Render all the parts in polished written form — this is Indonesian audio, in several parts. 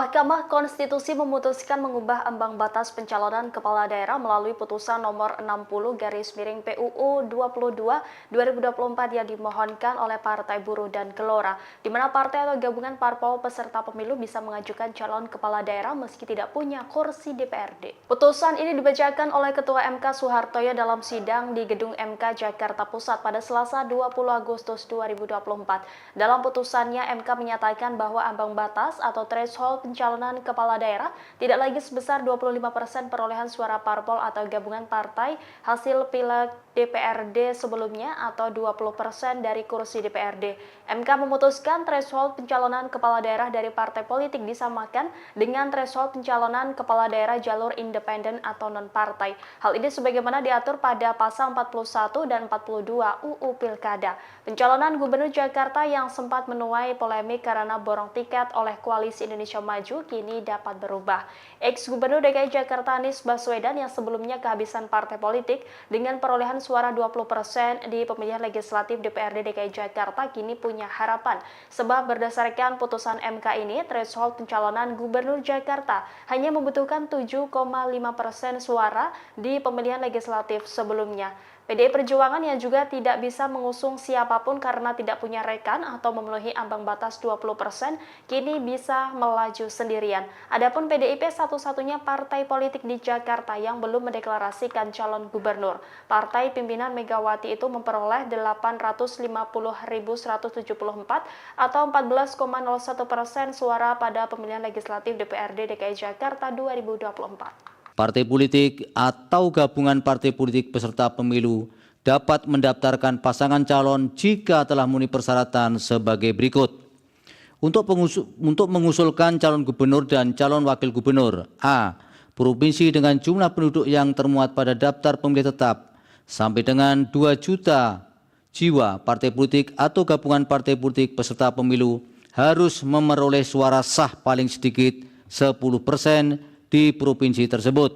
Mahkamah Konstitusi memutuskan mengubah ambang batas pencalonan kepala daerah melalui putusan nomor 60/PUU 22/2024 yang dimohonkan oleh Partai Buruh dan Gelora, di mana partai atau gabungan parpol peserta pemilu bisa mengajukan calon kepala daerah meski tidak punya kursi DPRD. Putusan ini dibacakan oleh Ketua MK Soehartoyo dalam sidang di Gedung MK Jakarta Pusat pada Selasa 20 Agustus 2024. Dalam putusannya, MK menyatakan bahwa ambang batas atau threshold pencalonan kepala daerah tidak lagi sebesar 25% perolehan suara parpol atau gabungan partai hasil pileg DPRD sebelumnya atau 20% dari kursi DPRD. MK memutuskan threshold pencalonan kepala daerah dari partai politik disamakan dengan threshold pencalonan kepala daerah jalur independen atau non-partai. Hal ini sebagaimana diatur pada pasal 41 dan 42 UU Pilkada. Pencalonan Gubernur Jakarta yang sempat menuai polemik karena borong tiket oleh Koalisi Indonesia Maju kini dapat berubah. Ex-Gubernur DKI Jakarta Anies Baswedan yang sebelumnya kehabisan partai politik dengan perolehan suara 20% di pemilihan legislatif DPRD DKI Jakarta kini punya harapan. Sebab berdasarkan putusan MK ini, threshold pencalonan Gubernur Jakarta hanya membutuhkan 7,5% suara di pemilihan legislatif sebelumnya. PDI Perjuangan yang juga tidak bisa mengusung siapapun karena tidak punya rekan atau memenuhi ambang batas 20%, kini bisa melaju sendirian. Adapun PDIP satu-satunya partai politik di Jakarta yang belum mendeklarasikan calon gubernur. Partai pimpinan Megawati itu memperoleh 850.174 atau 14,01% suara pada pemilihan legislatif DPRD DKI Jakarta 2024. Partai politik atau gabungan partai politik peserta pemilu dapat mendaftarkan pasangan calon jika telah memenuhi persyaratan sebagai berikut. Untuk mengusulkan calon gubernur dan calon wakil gubernur: A. Provinsi dengan jumlah penduduk yang termuat pada daftar pemilih tetap sampai dengan 2 juta jiwa. Partai politik atau gabungan partai politik peserta pemilu harus memperoleh suara sah paling sedikit 10% di provinsi tersebut.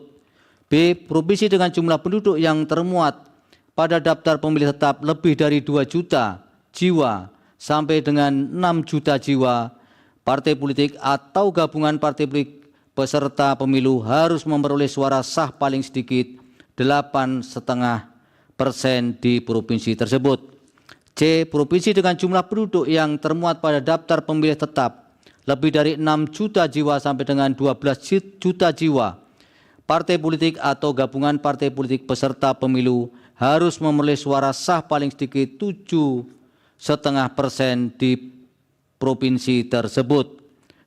B. Provinsi dengan jumlah penduduk yang termuat pada daftar pemilih tetap lebih dari 2 juta jiwa sampai dengan 6 juta jiwa. Partai politik atau gabungan partai politik peserta pemilu harus memperoleh suara sah paling sedikit 8,5% di provinsi tersebut. C. Provinsi dengan jumlah penduduk yang termuat pada daftar pemilih tetap lebih dari 6 juta jiwa sampai dengan 12 juta jiwa. Partai politik atau gabungan partai politik peserta pemilu harus memperoleh suara sah paling sedikit 7,5% di provinsi tersebut.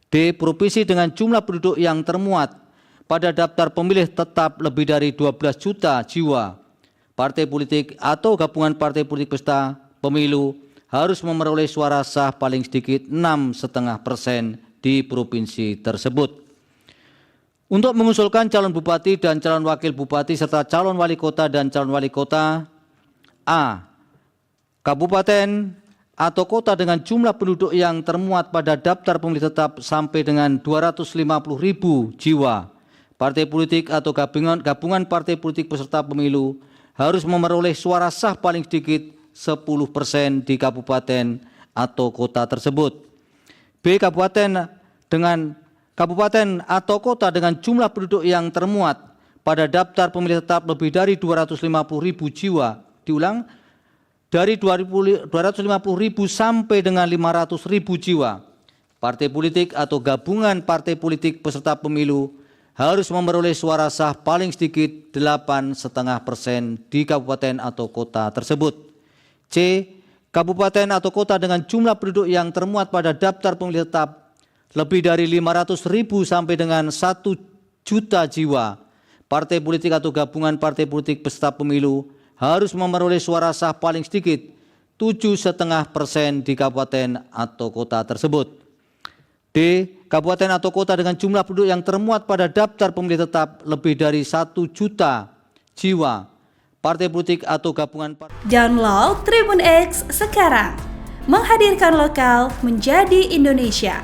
D. Provinsi dengan jumlah penduduk yang termuat pada daftar pemilih tetap lebih dari 12 juta jiwa. Partai politik atau gabungan partai politik peserta pemilu harus memperoleh suara sah paling sedikit 6,5% di provinsi tersebut. Untuk mengusulkan calon bupati dan calon wakil bupati serta calon wali kota dan calon wali kota: A. Kabupaten atau kota dengan jumlah penduduk yang termuat pada daftar pemilih tetap sampai dengan 250.000 jiwa. Partai politik atau gabungan partai politik peserta pemilu harus memperoleh suara sah paling sedikit 10% di kabupaten atau kota tersebut. B. Kabupaten atau kota dengan jumlah penduduk yang termuat pada daftar pemilih tetap lebih dari 250.000 jiwa. Diulang, dari 250.000 sampai dengan 500.000 jiwa. Partai politik atau gabungan partai politik peserta pemilu harus memperoleh suara sah paling sedikit 8,5% di kabupaten atau kota tersebut. C. Kabupaten atau kota dengan jumlah penduduk yang termuat pada daftar pemilih tetap lebih dari 500.000 sampai dengan 1 juta jiwa. Partai politik atau gabungan partai politik peserta pemilu harus memperoleh suara sah paling sedikit 7,5% di kabupaten atau kota tersebut. D. Kabupaten atau kota dengan jumlah penduduk yang termuat pada daftar pemilih tetap lebih dari 1 juta jiwa. Partai politik atau gabungan Download Tribun X sekarang, menghadirkan lokal menjadi Indonesia.